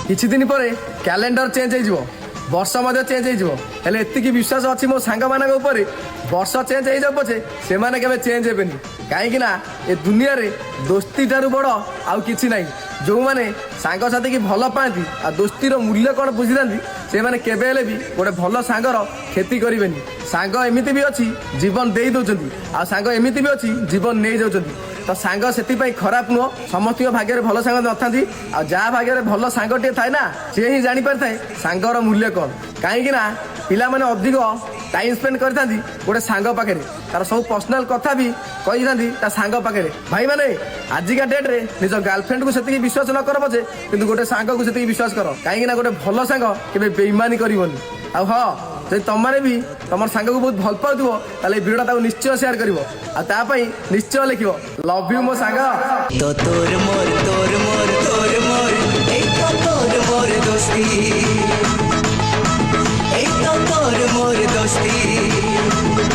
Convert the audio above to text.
କିଛି ଦିନ ପରେ କ୍ୟାଲେଣ୍ଡର ଚେଞ୍ଜ ହେଇଯିବ, ବର୍ଷ ମଧ୍ୟ ଚେଞ୍ଜ ହେଇଯିବ। ହେଲେ ଏତିକି ବିଶ୍ୱାସ ଅଛି ମୋ ସାଙ୍ଗମାନଙ୍କ ଉପରେ, ବର୍ଷ ଚେଞ୍ଜ ହେଇଯାଉ ପଛେ ସେମାନେ କେବେ ଚେଞ୍ଜ ହେବେନି। କାହିଁକି ନା ଏ ଦୁନିଆରେ ଦୋସ୍ତି ଠାରୁ ବଡ଼ ଆଉ କିଛି ନାହିଁ। ଯେଉଁମାନେ ସାଙ୍ଗସାଥିକି ଭଲ ପାଆନ୍ତି ଆଉ ଦୋସ୍ତିର ମୂଲ୍ୟ କ'ଣ ବୁଝିଥାନ୍ତି, ସେମାନେ କେବେ ହେଲେ ବି ଗୋଟେ ଭଲ ସାଙ୍ଗର କ୍ଷତି କରିବେନି। ସାଙ୍ଗ ଏମିତି ବି ଅଛି ଜୀବନ ଦେଇ ଦେଉଛନ୍ତି, ଆଉ ସାଙ୍ଗ ଏମିତି ବି ଅଛି ଜୀବନ ନେଇ ଯାଉଛନ୍ତି। ତ ସାଙ୍ଗ ସେଥିପାଇଁ ଖରାପ ନୁହଁ। ସମସ୍ତଙ୍କ ଭାଗ୍ୟରେ ଭଲ ସାଙ୍ଗ ନଥାନ୍ତି, ଆଉ ଯାହା ଭାଗ୍ୟରେ ଭଲ ସାଙ୍ଗଟିଏ ଥାଏ ନା, ସିଏ ହିଁ ଜାଣିପାରିଥାଏ ସାଙ୍ଗର ମୂଲ୍ୟ କ'ଣ। କାହିଁକି ନା ପିଲାମାନେ ଅଧିକ ଟାଇମ୍ ସ୍ପେଣ୍ଡ କରିଥାନ୍ତି ଗୋଟେ ସାଙ୍ଗ ପାଖରେ, ତାର ସବୁ ପର୍ସନାଲ କଥା ବି କହିଥାନ୍ତି ତା ସାଙ୍ଗ ପାଖରେ। ଭାଇମାନେ ଆଜିକା ଡେଟ୍ରେ ନିଜ ଗାର୍ଲଫ୍ରେଣ୍ଡକୁ ସେତିକି ବିଶ୍ୱାସ ନ କର ପଛେ, କିନ୍ତୁ ଗୋଟେ ସାଙ୍ଗକୁ ସେତିକି ବିଶ୍ୱାସ କର। କାହିଁକି ନା ଗୋଟେ ଭଲ ସାଙ୍ଗ କେବେ ବେଇମାନି କରିବନି। ଆଉ ହଁ, ଯଦି ତମମାନେ ବି ତମର ସାଙ୍ଗକୁ ବହୁତ ଭଲ ପାଉଥିବ, ତାହେଲେ ଏ ଭିଡ଼ିଓଟା ତାକୁ ନିଶ୍ଚୟ ସେୟାର କରିବ, ଆଉ ତା ପାଇଁ ନିଶ୍ଚୟ ଲେଖିବ ଲଭ୍ ୟୁ ମୋ ସାଙ୍ଗ। তো তোর মোর এই তো তোর মোর দোস্তি, এই তো তোর মোর দোস্তি।